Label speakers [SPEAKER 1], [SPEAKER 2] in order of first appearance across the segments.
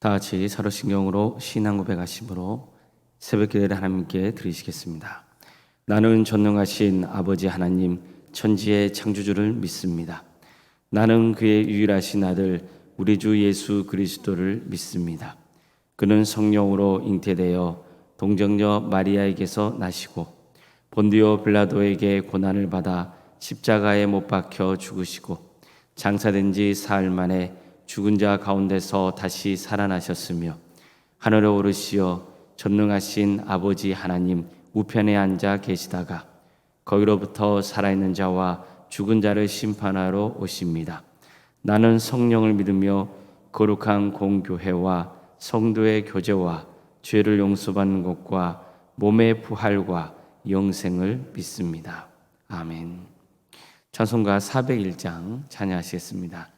[SPEAKER 1] 다 같이 서로신경으로 신앙 고백하심으로 새벽기도를 하나님께 드리시겠습니다. 나는 전능하신 아버지 하나님 천지의 창조주를 믿습니다. 나는 그의 유일하신 아들 우리 주 예수 그리스도를 믿습니다. 그는 성령으로 잉태되어 동정녀 마리아에게서 나시고 본디오 빌라도에게 고난을 받아 십자가에 못 박혀 죽으시고 장사된 지 사흘 만에 죽은 자 가운데서 다시 살아나셨으며 하늘에 오르시어 전능하신 아버지 하나님 우편에 앉아 계시다가 거기로부터 살아있는 자와 죽은 자를 심판하러 오십니다. 나는 성령을 믿으며 거룩한 공교회와 성도의 교제와 죄를 용서받는 것과 몸의 부활과 영생을 믿습니다. 아멘. 찬송가 401장 찬양하시겠습니다.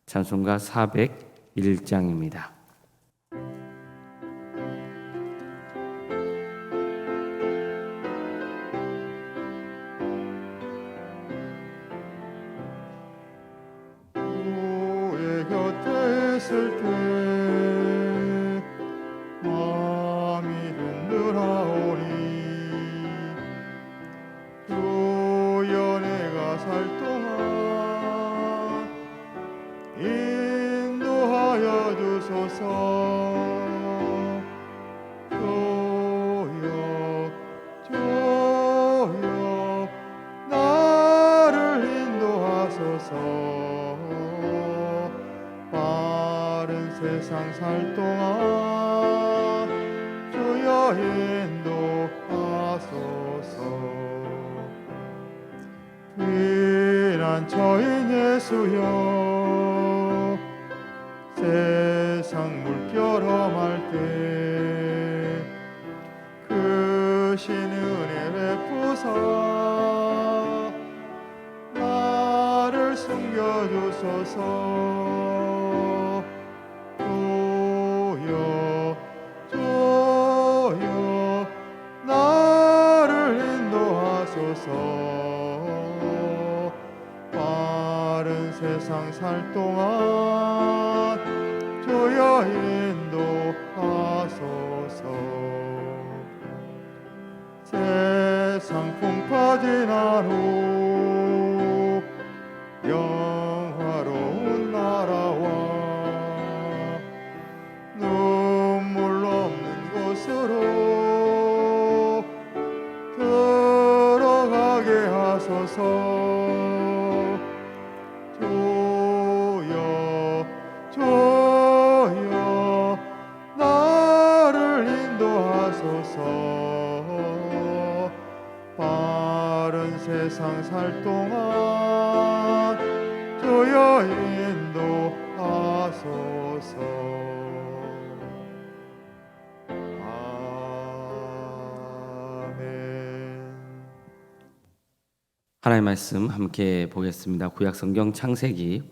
[SPEAKER 1] 찬송가 401장입니다.
[SPEAKER 2] 주의 곁에 있을 때 마음이 흔들하오니 주여 내가 살 동안 인도하여 주소서. 주여 나를 인도하소서. 빠른 세상 살 동안 주여 인도하소서. 피난처인 예수여 세상 물결 험할 때 크신 은혜 베푸사 나를 숨겨주소서. 주여 나를 인도하소서. 빠른 세상 살 동안 주여 인도하소서. 세상 풍파 지난 후 영화로운 나라와 눈물 없는 곳으로 들어가게 하소서. 주여 나를 인도하소서. 빠른 세상 살 동안 주여 인도하소서. 아멘.
[SPEAKER 1] 하나님의 말씀 함께 보겠습니다. 구약성경 창세기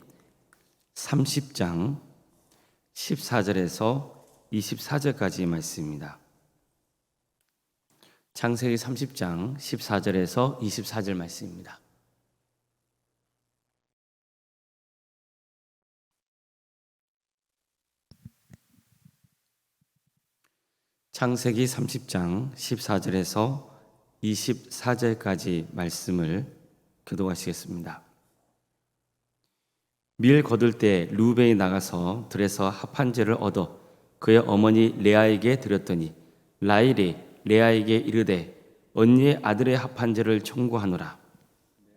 [SPEAKER 1] 30장 14절에서 24절까지 말씀입니다. 창세기 30장 14절에서 24절 말씀입니다. 창세기 30장 14절에서 24절까지 말씀을 교독하시겠습니다. 밀 거둘 때 르우벤이 나가서 들에서 합한제를 얻어 그의 어머니 레아에게 드렸더니 라헬이 레아에게 이르되 언니의 아들의 합한제를 청구하노라.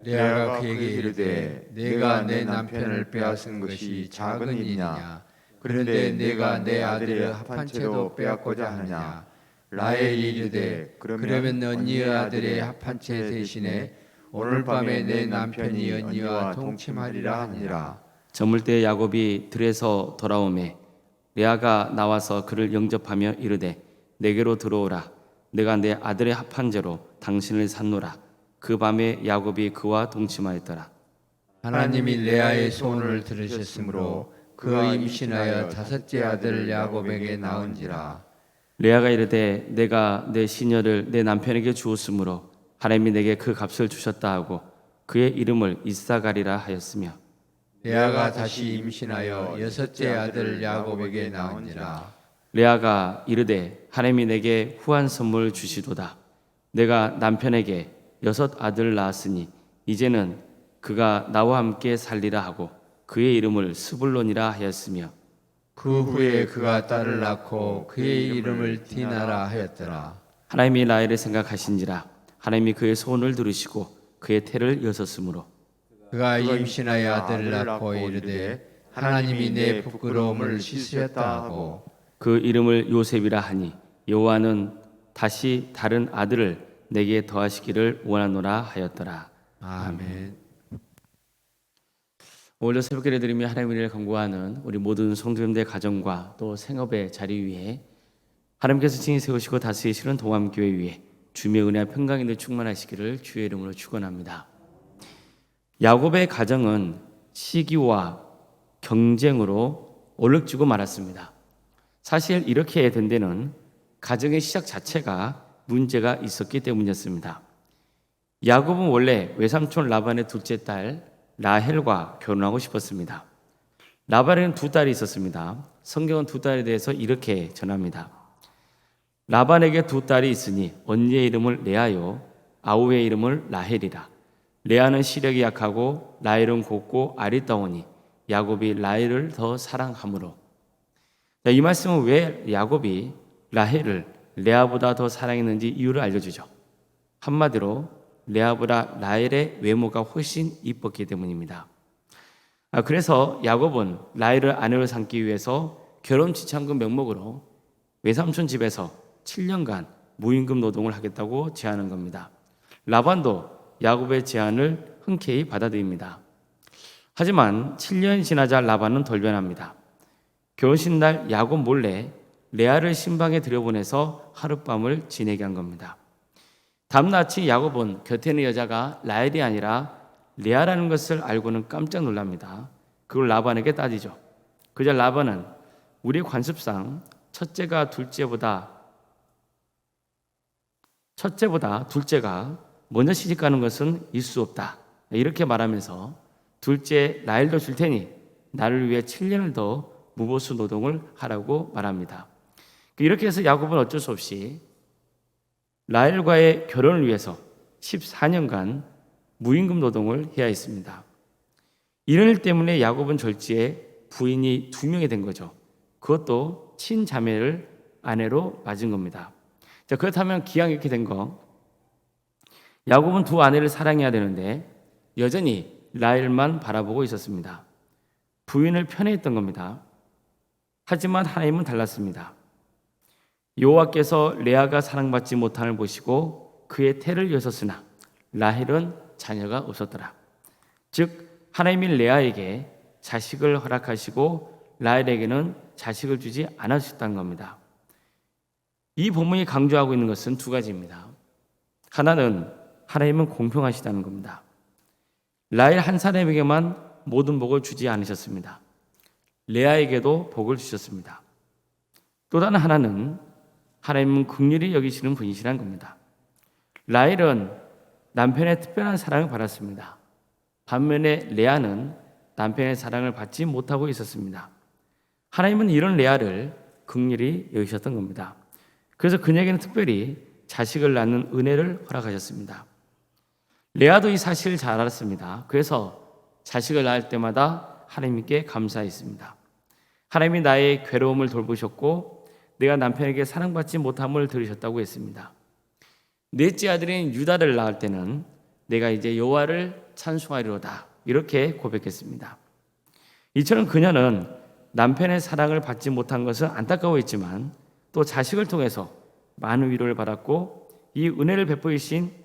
[SPEAKER 3] 레아가 그에게 이르되 내가 내 남편을 빼앗은 것이 작은 일이냐? 그런데 내가 내 아들의 합한 채도 빼앗고자 하느냐? 라헬이 이르되 그러면 언니의 아들의 합한 채 대신에 오늘 밤에 내 남편이 언니와 동침하리라 하니라.
[SPEAKER 1] 저물 때 야곱이 들에서 돌아오매 레아가 나와서 그를 영접하며 이르되 내게로 들어오라. 내가 내 아들의 합한제로 당신을 샀노라. 그 밤에 야곱이 그와 동침하였더라.
[SPEAKER 3] 하나님이 레아의 소원을 들으셨으므로 그가 임신하여 다섯째 아들 야곱에게 낳은지라.
[SPEAKER 1] 레아가 이르되 내가 내 시녀를 내 남편에게 주었으므로 하나님이 내게 그 값을 주셨다 하고 그의 이름을 이사가리라 하였으며
[SPEAKER 3] 레아가 다시 임신하여 여섯째 아들 야곱에게 낳은지라.
[SPEAKER 1] 레아가 이르되 하나님이 내게 후한 선물 주시도다. 내가 남편에게 6 아들을 낳았으니 이제는 그가 나와 함께 살리라 하고 그의 이름을 스불론이라 하였으며
[SPEAKER 3] 그 후에 그가 딸을 낳고 그의 이름을 디나라 하였더라.
[SPEAKER 1] 하나님이 라헬을 생각하신지라 하나님이 그의 소원을 들으시고 그의 태를 여섰으므로
[SPEAKER 3] 그가 임신하여 아들을 낳고 이르되 하나님이 내 부끄러움을 씻으셨다 하고
[SPEAKER 1] 그 이름을 요셉이라 하니 여호와는 다시 다른 아들을 내게 더하시기를 원하노라 하였더라.
[SPEAKER 3] 아멘.
[SPEAKER 1] 오늘도 새벽 예배드리며 하나님의 은혜를 간구하는 우리 모든 성도님들의 가정과 또 생업의 자리 위에 하나님께서 친히 세우시고 다스리시는 동암교회 위에 주님의 은혜와 평강이 충만하시기를 주의 이름으로 축원합니다. 야곱의 가정은 시기와 경쟁으로 얼룩지고 말았습니다. 사실 이렇게 된 데는 가정의 시작 자체가 문제가 있었기 때문이었습니다. 야곱은 원래 외삼촌 라반의 둘째 딸 라헬과 결혼하고 싶었습니다. 라반에는 2딸이 있었습니다. 성경은 2딸에 대해서 이렇게 전합니다. 라반에게 2딸이 있으니 언니의 이름을 레아요 아우의 이름을 라헬이라. 레아는 시력이 약하고 라헬은 곱고 아리따우니 야곱이 라헬을 더 사랑하므로. 이 말씀은 왜 야곱이 라헬을 레아보다 더 사랑했는지 이유를 알려주죠. 한마디로 레아보다 라헬의 외모가 훨씬 이뻤기 때문입니다. 그래서 야곱은 라헬을 아내로 삼기 위해서 결혼 지참금 명목으로 외삼촌 집에서 7년간 무임금 노동을 하겠다고 제안한 겁니다. 라반도 야곱의 제안을 흔쾌히 받아들입니다. 하지만 7년이 지나자 라반은 돌변합니다. 결혼식 날 야곱 몰래 레아를 신방에 들여보내서 하룻밤을 지내게 한 겁니다. 다음 날 아침 야곱은 곁에 있는 여자가 라헬이 아니라 레아라는 것을 알고는 깜짝 놀랍니다. 그걸 라반에게 따지죠. 그저 라반은 우리 관습상 첫째가 둘째가 먼저 시집가는 것은 있을 수 없다. 이렇게 말하면서 둘째 라헬도 줄 테니 나를 위해 7년을 더 무보수 노동을 하라고 말합니다. 이렇게 해서 야곱은 어쩔 수 없이 라헬과의 결혼을 위해서 14년간 무임금 노동을 해야 했습니다. 이런 일 때문에 야곱은 졸지에 부인이 2명이 된 거죠. 그것도 친자매를 아내로 맞은 겁니다. 자, 그렇다면 기왕 이렇게 된 거, 야곱은 2 아내를 사랑해야 되는데 여전히 라헬만 바라보고 있었습니다. 부인을 편애했던 겁니다. 하지만 하나님은 달랐습니다. 여호와께서 레아가 사랑받지 못함을 보시고 그의 태를 여섰으나 라헬은 자녀가 없었더라. 즉 하나님이 레아에게 자식을 허락하시고 라헬에게는 자식을 주지 않으셨다는 겁니다. 이 본문이 강조하고 있는 것은 2 가지입니다. 하나는 하나님은 공평하시다는 겁니다. 라헬 한 사람에게만 모든 복을 주지 않으셨습니다. 레아에게도 복을 주셨습니다. 또 다른 하나는 하나님은 긍휼히 여기시는 분이시라는 겁니다. 라헬은 남편의 특별한 사랑을 받았습니다. 반면에 레아는 남편의 사랑을 받지 못하고 있었습니다. 하나님은 이런 레아를 긍휼히 여기셨던 겁니다. 그래서 그녀에게는 특별히 자식을 낳는 은혜를 허락하셨습니다. 레아도 이 사실을 잘 알았습니다. 그래서 자식을 낳을 때마다 하나님께 감사했습니다. 하나님이 나의 괴로움을 돌보셨고 내가 남편에게 사랑받지 못함을 들으셨다고 했습니다. 넷째 아들인 유다를 낳을 때는 내가 이제 여호와를 찬송하리로다 이렇게 고백했습니다. 이처럼 그녀는 남편의 사랑을 받지 못한 것은 안타까워했지만 또 자식을 통해서 많은 위로를 받았고 이 은혜를 베푸신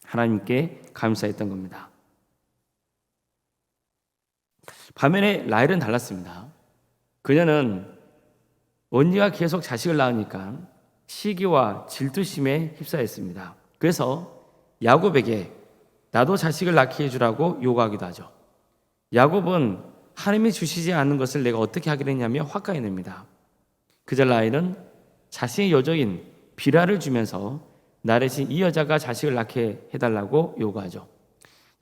[SPEAKER 1] 하나님께 감사했던 겁니다. 반면에 라헬은 달랐습니다. 그녀는 언니가 계속 자식을 낳으니까 시기와 질투심에 휩싸였습니다. 그래서 야곱에게 나도 자식을 낳게 해주라고 요구하기도 하죠. 야곱은 하나님이 주시지 않는 것을 내가 어떻게 하겠느냐며 화까지 냅니다. 그저 라헬은 자신의 여종인 비라를 주면서 나 대신 이 여자가 자식을 낳게 해달라고 요구하죠.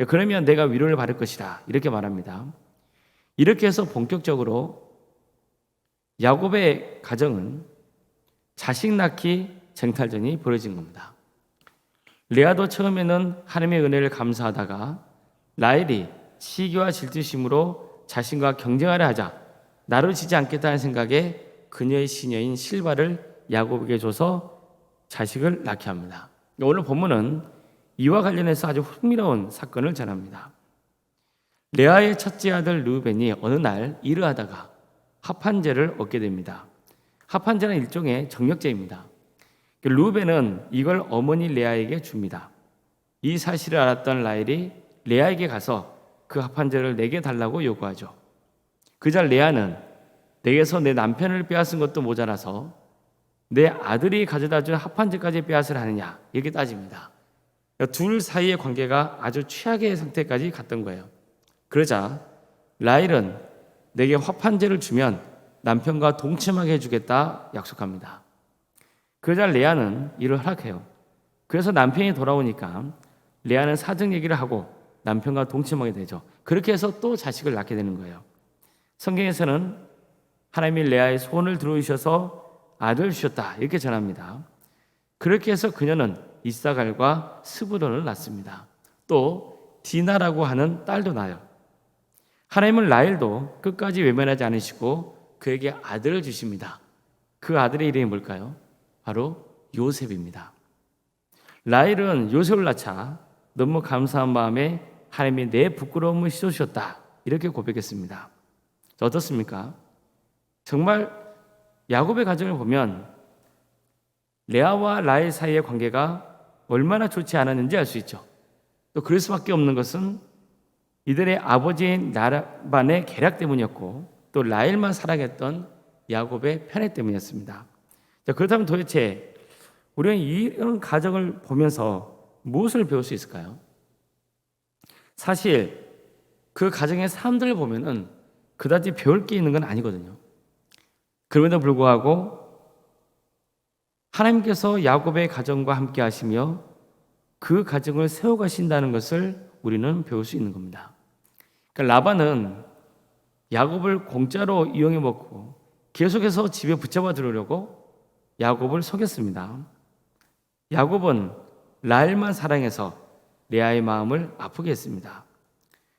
[SPEAKER 1] 그러면 내가 위로를 받을 것이다 이렇게 말합니다. 이렇게 해서 본격적으로 야곱의 가정은 자식 낳기 쟁탈전이 벌어진 겁니다. 레아도 처음에는 하나님의 은혜를 감사하다가 라헬이 시기와 질투심으로 자신과 경쟁하려 하자 나를 지지 않겠다는 생각에 그녀의 시녀인 실바를 야곱에게 줘서 자식을 낳게 합니다. 오늘 본문은 이와 관련해서 아주 흥미로운 사건을 전합니다. 레아의 첫째 아들 르우벤이 어느 날 일을 하다가 합한제를 얻게 됩니다. 합한제는 일종의 정력제입니다. 르우벤은 이걸 어머니 레아에게 줍니다. 이 사실을 알았던 라헬이 레아에게 가서 그 합한제를 내게 달라고 요구하죠. 그자 레아는 내게서 내 남편을 빼앗은 것도 모자라서 내 아들이 가져다 준 합한제까지 빼앗을 하느냐 이렇게 따집니다. 둘 사이의 관계가 아주 최악의 상태까지 갔던 거예요. 그러자 라헬은 내게 합한제를 주면 남편과 동침하게 해주겠다 약속합니다. 그러자 레아는 이를 허락해요. 그래서 남편이 돌아오니까 레아는 사정 얘기를 하고 남편과 동침하게 되죠. 그렇게 해서 또 자식을 낳게 되는 거예요. 성경에서는 하나님이 레아의 소원을 들어주셔서 아들을 주셨다 이렇게 전합니다. 그렇게 해서 그녀는 이사갈과 스브론을 낳습니다. 또 디나라고 하는 딸도 낳아요. 하나님은 라헬도 끝까지 외면하지 않으시고 그에게 아들을 주십니다. 그 아들의 이름이 뭘까요? 바로 요셉입니다. 라헬은 요셉을 낳자 너무 감사한 마음에 하나님이 내 부끄러움을 씻어주셨다 이렇게 고백했습니다. 어떻습니까? 정말 야곱의 가정을 보면 레아와 라헬 사이의 관계가 얼마나 좋지 않았는지 알 수 있죠. 또 그럴 수밖에 없는 것은 이들의 아버지인 라반의 계략 때문이었고 또 라헬만 사랑했던 야곱의 편애 때문이었습니다. 자, 그렇다면 도대체 우리는 이런 가정을 보면서 무엇을 배울 수 있을까요? 사실 그 가정의 사람들을 보면은 그다지 배울 게 있는 건 아니거든요. 그럼에도 불구하고 하나님께서 야곱의 가정과 함께 하시며 그 가정을 세워가신다는 것을 우리는 배울 수 있는 겁니다. 그러니까 라반은 야곱을 공짜로 이용해 먹고 계속해서 집에 붙잡아 들으려고 야곱을 속였습니다. 야곱은 라헬만 사랑해서 레아의 마음을 아프게 했습니다.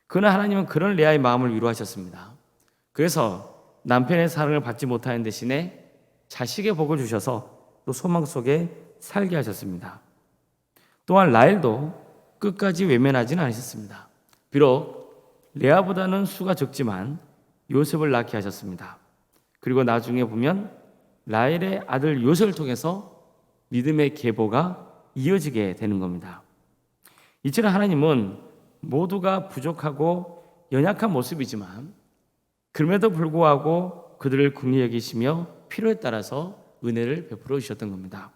[SPEAKER 1] 그러나 하나님은 그런 레아의 마음을 위로하셨습니다. 그래서 남편의 사랑을 받지 못하는 대신에 자식의 복을 주셔서 또 소망 속에 살게 하셨습니다. 또한 라헬도 끝까지 외면하지는 않으셨습니다. 비록 레아보다는 수가 적지만 요셉을 낳게 하셨습니다. 그리고 나중에 보면 라헬의 아들 요셉을 통해서 믿음의 계보가 이어지게 되는 겁니다. 이처럼 하나님은 모두가 부족하고 연약한 모습이지만 그럼에도 불구하고 그들을 긍휼히 여기시며 필요에 따라서 은혜를 베풀어 주셨던 겁니다.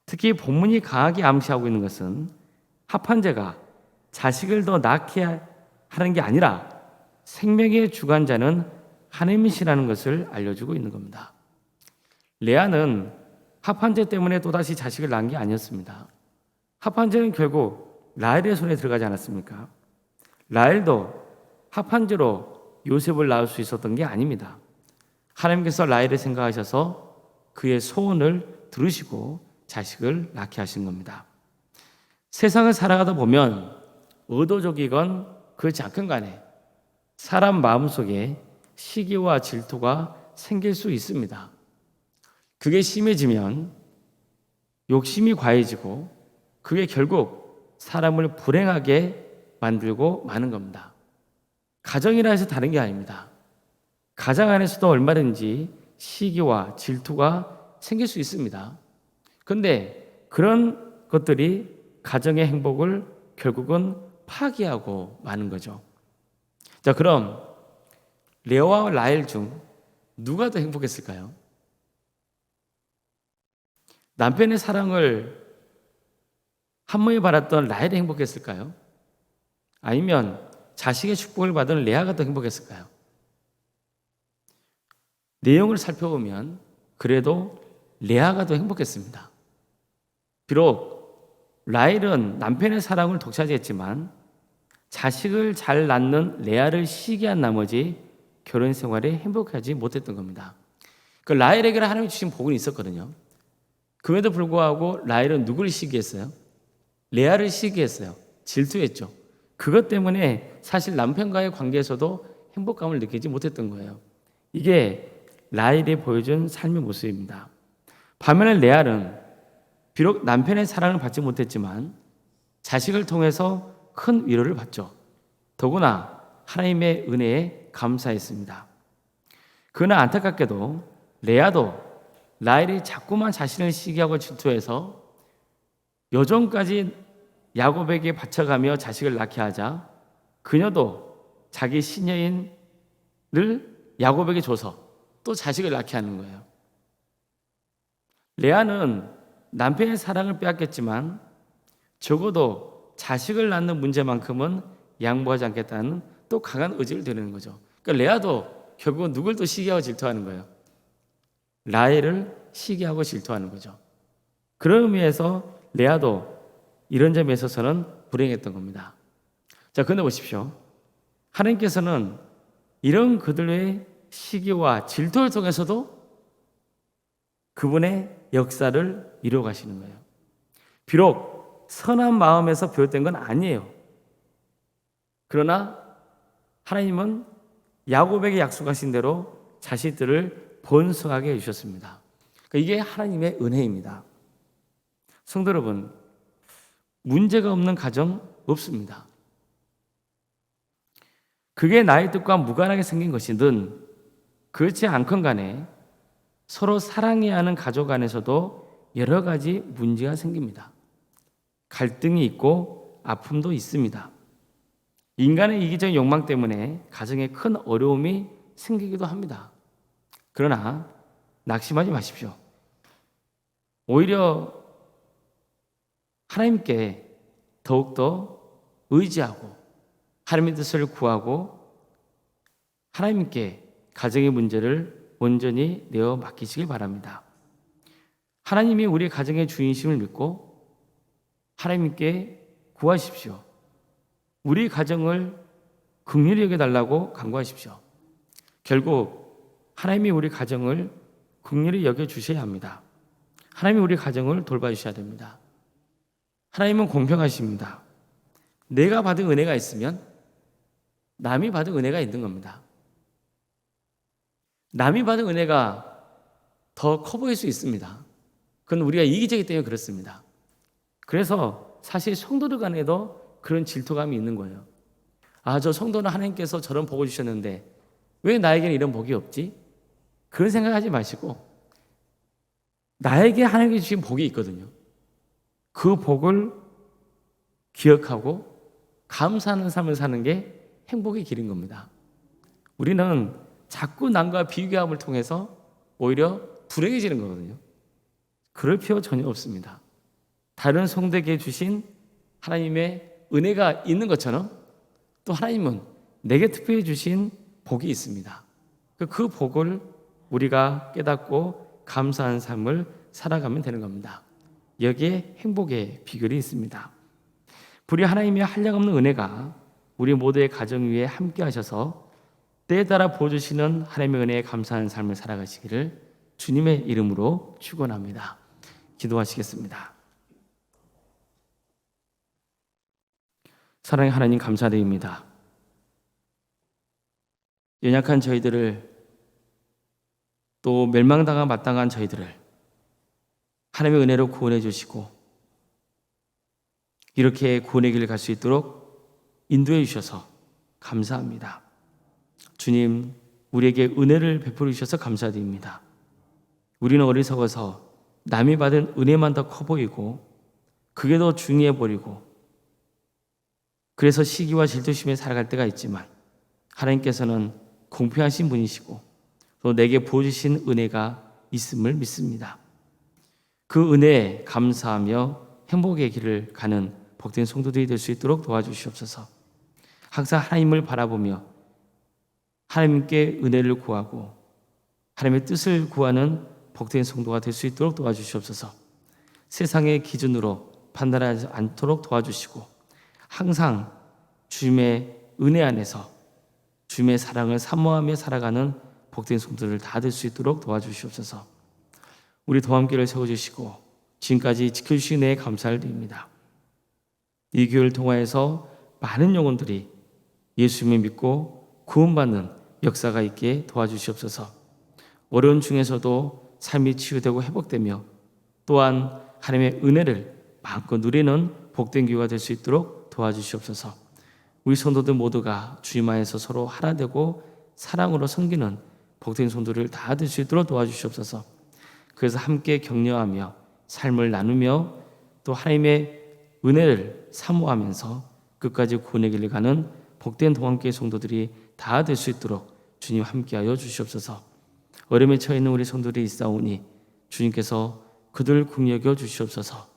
[SPEAKER 1] 특히 본문이 강하게 암시하고 있는 것은 합한제가 자식을 더 낳게 하는 게 아니라 생명의 주관자는 하나님이시라는 것을 알려주고 있는 겁니다. 레아는 합한제 때문에 또다시 자식을 낳은 게 아니었습니다. 합한제는 결국 라헬의 손에 들어가지 않았습니까? 라헬도 합한제로 요셉을 낳을 수 있었던 게 아닙니다. 하나님께서 라헬을 생각하셔서 그의 소원을 들으시고 자식을 낳게 하신 겁니다. 세상을 살아가다 보면 의도적이건 그렇지 않건 간에 사람 마음속에 시기와 질투가 생길 수 있습니다. 그게 심해지면 욕심이 과해지고 그게 결국 사람을 불행하게 만들고 마는 겁니다. 가정이라 해서 다른 게 아닙니다. 가정 안에서도 얼마든지 시기와 질투가 생길 수 있습니다. 그런데 그런 것들이 가정의 행복을 결국은 파괴하고 마는 거죠. 자, 그럼 레아와 라헬 중 누가 더 행복했을까요? 남편의 사랑을 한몸에 받았던 라헬이 행복했을까요? 아니면 자식의 축복을 받은 레아가 더 행복했을까요? 내용을 살펴보면 그래도 레아가 더 행복했습니다. 비록 라헬은 남편의 사랑을 독차지했지만 자식을 잘 낳는 레아를 시기한 나머지 결혼 생활에 행복하지 못했던 겁니다. 그 라헬에게 하나님이 주신 복은 있었거든요. 그럼에도 불구하고 라헬은 누구를 시기했어요? 레아를 시기했어요. 질투했죠. 그것 때문에 사실 남편과의 관계에서도 행복감을 느끼지 못했던 거예요. 이게 라헬이 보여준 삶의 모습입니다. 반면에 레아는 비록 남편의 사랑을 받지 못했지만 자식을 통해서 큰 위로를 받죠. 더구나 하나님의 은혜에 감사했습니다. 그러나 안타깝게도 레아도 라헬이 자꾸만 자신을 시기하고 질투해서 여종까지 야곱에게 바쳐가며 자식을 낳게 하자 그녀도 자기 시녀인을 야곱에게 줘서 또 자식을 낳게 하는 거예요. 레아는 남편의 사랑을 빼앗겼지만 적어도 자식을 낳는 문제만큼은 양보하지 않겠다는 또 강한 의지를 드리는 거죠. 그러니까 레아도 결국은 누굴 또 시기하고 질투하는 거예요. 라헬을 시기하고 질투하는 거죠. 그런 의미에서 레아도 이런 점에 있어서는 불행했던 겁니다. 자, 그런데 보십시오. 하나님께서는 이런 그들의 시기와 질투를 통해서도 그분의 역사를 이루어 가시는 거예요. 비록 선한 마음에서 비롯된 건 아니에요. 그러나 하나님은 야곱에게 약속하신 대로 자식들을 번성하게 해주셨습니다. 그러니까 이게 하나님의 은혜입니다. 성도 여러분, 문제가 없는 가정 없습니다. 그게 나의 뜻과 무관하게 생긴 것이든 그렇지 않건 간에 서로 사랑해야 하는 가족 안에서도 여러 가지 문제가 생깁니다. 갈등이 있고 아픔도 있습니다. 인간의 이기적인 욕망 때문에 가정에 큰 어려움이 생기기도 합니다. 그러나 낙심하지 마십시오. 오히려 하나님께 더욱더 의지하고 하나님의 뜻을 구하고 하나님께 가정의 문제를 온전히 내어 맡기시길 바랍니다. 하나님이 우리 가정의 주인심을 믿고 하나님께 구하십시오. 우리 가정을 긍휼히 여겨달라고 간구하십시오. 결국 하나님이 우리 가정을 긍휼히 여겨주셔야 합니다. 하나님이 우리 가정을 돌봐주셔야 됩니다. 하나님은 공평하십니다. 내가 받은 은혜가 있으면 남이 받은 은혜가 있는 겁니다. 남이 받은 은혜가 더 커 보일 수 있습니다. 그건 우리가 이기적이기 때문에 그렇습니다. 그래서 사실 성도들 간에도 그런 질투감이 있는 거예요. 아, 저 성도는 하나님께서 저런 복을 주셨는데 왜 나에게는 이런 복이 없지? 그런 생각하지 마시고 나에게 하나님께 주신 복이 있거든요. 그 복을 기억하고 감사하는 삶을 사는 게 행복의 길인 겁니다. 우리는 자꾸 남과 비교함을 통해서 오히려 불행해지는 거거든요. 그럴 필요 전혀 없습니다. 다른 성도에게 주신 하나님의 은혜가 있는 것처럼 또 하나님은 내게 특별히 주신 복이 있습니다. 그 복을 우리가 깨닫고 감사한 삶을 살아가면 되는 겁니다. 여기에 행복의 비결이 있습니다. 불이 하나님의 한량없는 은혜가 우리 모두의 가정 위에 함께 하셔서 때에 따라 보여주시는 하나님의 은혜에 감사하는 삶을 살아가시기를 주님의 이름으로 축원합니다. 기도하시겠습니다. 사랑의 하나님, 감사드립니다. 연약한 저희들을 또 멸망당한 마땅한 저희들을 하나님의 은혜로 구원해 주시고 이렇게 구원의 길을 갈 수 있도록 인도해 주셔서 감사합니다. 주님, 우리에게 은혜를 베풀어 주셔서 감사드립니다. 우리는 어리석어서 남이 받은 은혜만 더 커 보이고 그게 더 중요해 버리고 그래서 시기와 질투심에 살아갈 때가 있지만 하나님께서는 공평하신 분이시고 또 내게 부어주신 은혜가 있음을 믿습니다. 그 은혜에 감사하며 행복의 길을 가는 복된 성도들이 될 수 있도록 도와주시옵소서. 항상 하나님을 바라보며 하나님께 은혜를 구하고 하나님의 뜻을 구하는 복된 성도가 될 수 있도록 도와주시옵소서. 세상의 기준으로 판단하지 않도록 도와주시고 항상 주님의 은혜 안에서 주님의 사랑을 사모하며 살아가는 복된 성도들 다 될 수 있도록 도와주시옵소서. 우리 도함교회를 세워주시고 지금까지 지켜주신 은혜에 감사를 드립니다. 이 교회를 통하여서 많은 영혼들이 예수님을 믿고 구원받는 역사가 있게 도와주시옵소서. 어려운 중에서도 삶이 치유되고 회복되며 또한 하나님의 은혜를 마음껏 누리는 복된 교회가 될 수 있도록 도와주시옵소서. 우리 성도들 모두가 주님 안에서 서로 하나 되고 사랑으로 섬기는 복된 성도를 다 될 수 있도록 도와주시옵소서. 그래서 함께 격려하며 삶을 나누며 또 하나님의 은혜를 사모하면서 끝까지 구원의 길을 가는 복된 동안교회 성도들이 다 될 수 있도록 주님 함께하여 주시옵소서. 어려움에 처해 있는 우리 성도들이 있사오니 주님께서 그들 긍휼여 주시옵소서.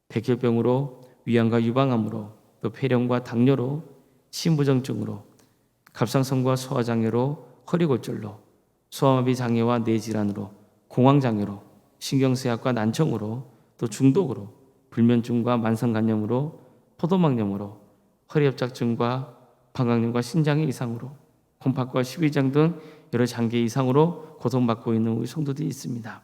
[SPEAKER 1] 백혈병으로 위암과 유방암으로 또 폐렴과 당뇨로 심부정증으로 갑상선과 소화장애로 허리골절로 소아마비 장애와 뇌질환으로 공황장애로 신경쇠약과 난청으로 또 중독으로 불면증과 만성간염으로 포도막염으로 허리협착증과 방광염과 신장의 이상으로 콩팥과 십이장 등 여러 장기 이상으로 고통받고 있는 우리 성도들이 있습니다.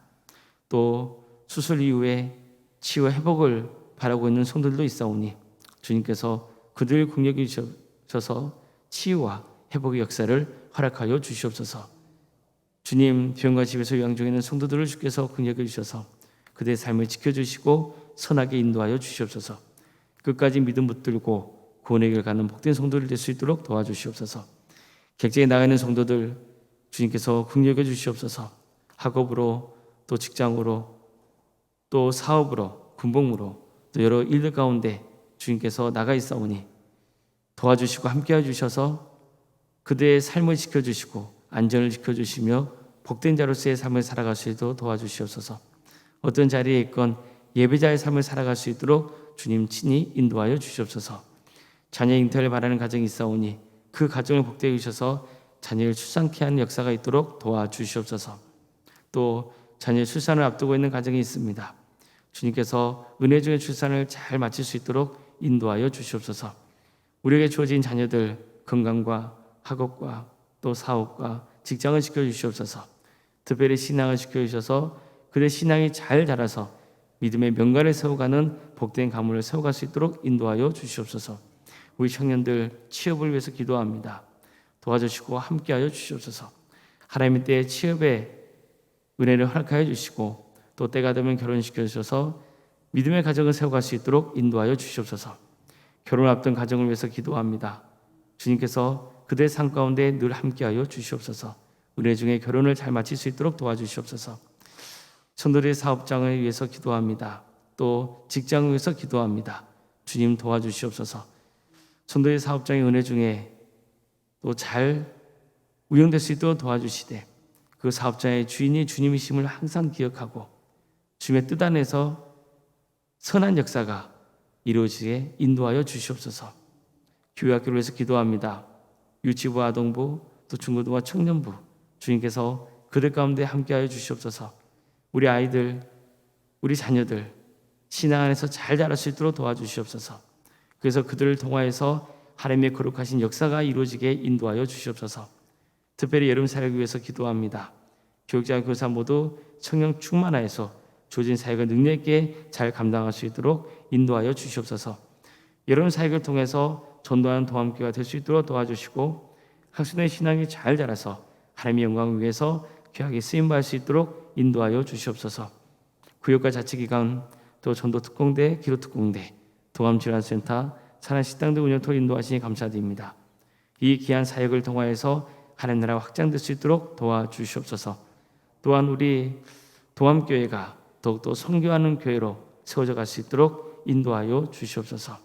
[SPEAKER 1] 또 수술 이후에 치유 회복을 바라고 있는 성도들도 있사오니 주님께서 그들을 긍휼히 주셔서 치유와 회복의 역사를 허락하여 주시옵소서. 주님, 병과 집에서 요양 중에 있는 성도들을 주께서 긍휼히 주셔서 그들의 삶을 지켜주시고 선하게 인도하여 주시옵소서. 끝까지 믿음 붙들고 구원의 길 가는 복된 성도를 될 수 있도록 도와주시옵소서. 객지에 나가 있는 성도들 주님께서 긍휼히 주시옵소서. 학업으로 또 직장으로 또 사업으로 군복무로 또 여러 일들 가운데 주님께서 나가 있사오니 도와주시고 함께해 주셔서 그들의 삶을 지켜주시고 안전을 지켜주시며 복된 자로서의 삶을 살아갈 수 있도록 도와주시옵소서. 어떤 자리에 있건 예배자의 삶을 살아갈 수 있도록 주님 친히 인도하여 주시옵소서. 자녀 잉태를 바라는 가정이 있사오니 그 가정을 복되게 주셔서 자녀를 출산케 하는 역사가 있도록 도와주시옵소서. 또 자녀 출산을 앞두고 있는 가정이 있습니다. 주님께서 은혜 중에 출산을 잘 마칠 수 있도록 인도하여 주시옵소서. 우리에게 주어진 자녀들 건강과 학업과 또 사업과 직장을 지켜주시옵소서. 특별히 신앙을 지켜주셔서 그들의 신앙이 잘 자라서 믿음의 명가를 세워가는 복된 가문을 세워갈 수 있도록 인도하여 주시옵소서. 우리 청년들 취업을 위해서 기도합니다. 도와주시고 함께하여 주시옵소서. 하나님의 때에 취업의 은혜를 허락하여 주시고 또 때가 되면 결혼시켜 주셔서 믿음의 가정을 세워갈 수 있도록 인도하여 주시옵소서. 결혼 앞둔 가정을 위해서 기도합니다. 주님께서 그들의 삶 가운데 늘 함께하여 주시옵소서. 은혜 중에 결혼을 잘 마칠 수 있도록 도와주시옵소서. 성도들의 사업장을 위해서 기도합니다. 또 직장을 위해서 기도합니다. 주님 도와주시옵소서. 성도의 사업장의 은혜 중에 또 잘 운영될 수 있도록 도와주시되 그 사업장의 주인이 주님이심을 항상 기억하고 주님의 뜻 안에서 선한 역사가 이루어지게 인도하여 주시옵소서. 교회학교를 위해서 기도합니다. 유치부, 아동부, 또 중고등부, 청년부 주님께서 그들 가운데 함께하여 주시옵소서. 우리 아이들, 우리 자녀들 신앙 안에서 잘 자랄 수 있도록 도와주시옵소서. 그래서 그들을 통하여서 하나님의 거룩하신 역사가 이루어지게 인도하여 주시옵소서. 특별히 여름 사역을 위해서 기도합니다. 교육자, 교사 모두 성령 충만하여서 조진 사역을 능력 있게 잘 감당할 수 있도록 인도하여 주시옵소서. 여름 사역을 통해서 전도하는 도함교회가 될 수 있도록 도와주시고 학생의 신앙이 잘 자라서 하나님의 영광을 위해서 귀하게 쓰임받을 수 있도록 인도하여 주시옵소서. 구역과 자치기관 또 전도특공대, 기도특공대, 동암질환센터, 산안식당 등 운영토 인도하시니 감사드립니다. 이 귀한 사역을 통하여서 하나님 나라가 확장될 수 있도록 도와주시옵소서. 또한 우리 도암교회가 더욱더 선교하는 교회로 세워져 갈 수 있도록 인도하여 주시옵소서.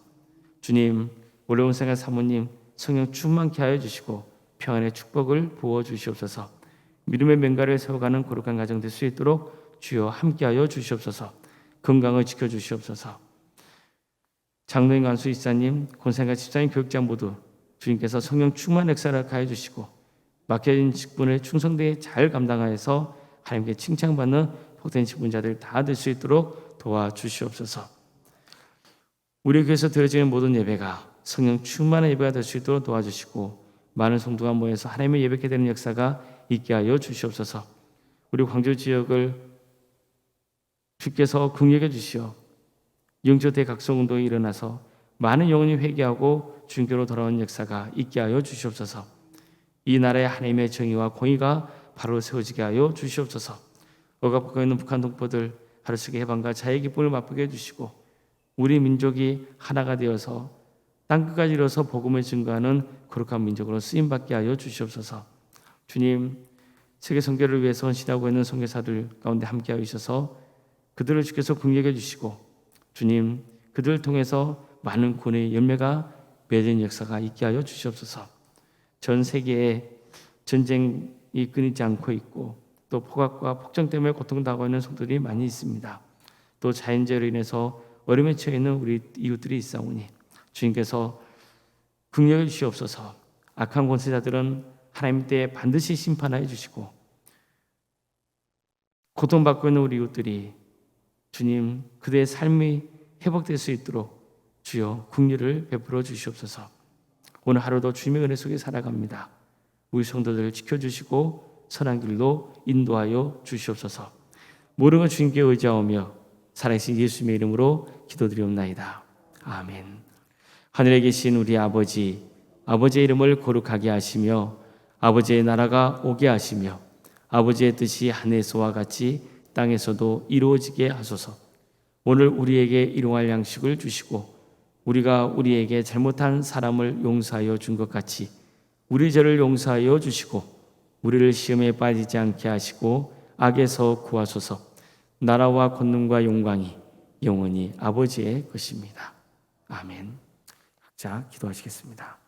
[SPEAKER 1] 주님, 어려운 생활 사모님 성령 충만케 하여 주시고 평안의 축복을 부어 주시옵소서. 믿음의 맹가를 세워가는 거룩한 가정 될 수 있도록 주여 함께하여 주시옵소서. 건강을 지켜주시옵소서. 장로인 간수 이사님, 권생과 집사님, 교육장 모두 주님께서 성령 충만 역사를 가해 주시고 맡겨진 직분을 충성되게 잘 감당하여서 하나님께 칭찬받는 복된 직분자들 다 될 수 있도록 도와주시옵소서. 우리 교회에서 드려지는 모든 예배가 성령 충만한 예배가 될 수 있도록 도와주시고 많은 성도가 모여서 하나님의 예배게 되는 역사가 있게 하여 주시옵소서. 우리 광주 지역을 주께서 긍휼해 주시어 영적 대각성운동이 일어나서 많은 영혼이 회개하고 주님께로 돌아오는 역사가 있게 하여 주시옵소서. 이 나라의 하나님의 정의와 공의가 바로 세워지게 하여 주시옵소서. 억압하고 있는 북한 동포들 하루속의 해방과 자유의 기쁨을 맛보게 해주시고 우리 민족이 하나가 되어서 땅끝까지 이뤄서 복음을 증거하는 거룩한 민족으로 쓰임받게 하여 주시옵소서. 주님, 세계 선교를 위해서 헌신하고 있는 선교사들 가운데 함께하여 주셔서 그들을 주께서 긍휼해 주시고 주님, 그들을 통해서 많은 구원의 열매가 맺은 역사가 있게 하여 주시옵소서. 전 세계에 전쟁이 끊이지 않고 있고 또 폭악과 폭정 때문에 고통당하고 있는 성도들이 많이 있습니다. 또 자연재해로 인해서 어려움에 처해 있는 우리 이웃들이 있사오니 주님께서 긍휼해 주시옵소서. 악한 권세자들은 하나님 때에 반드시 심판하여 주시고 고통받고 있는 우리 이웃들이 주님 그들의 삶이 회복될 수 있도록 주여 긍휼을 베풀어 주시옵소서. 오늘 하루도 주님의 은혜 속에 살아갑니다. 우리 성도들을 지켜주시고 선한 길로 인도하여 주시옵소서. 모든 것 주님께 의지하오며 살아계신 예수님의 이름으로 기도드리옵나이다. 아멘. 하늘에 계신 우리 아버지, 아버지의 이름을 거룩하게 하시며 아버지의 나라가 오게 하시며 아버지의 뜻이 하늘에서와 같이 땅에서도 이루어지게 하소서. 오늘 우리에게 일용할 양식을 주시고 우리가 우리에게 잘못한 사람을 용서하여 준 것 같이 우리 죄를 용서하여 주시고 우리를 시험에 빠지지 않게 하시고 악에서 구하소서. 나라와 권능과 영광이 영원히 아버지의 것입니다. 아멘. 자, 기도하시겠습니다.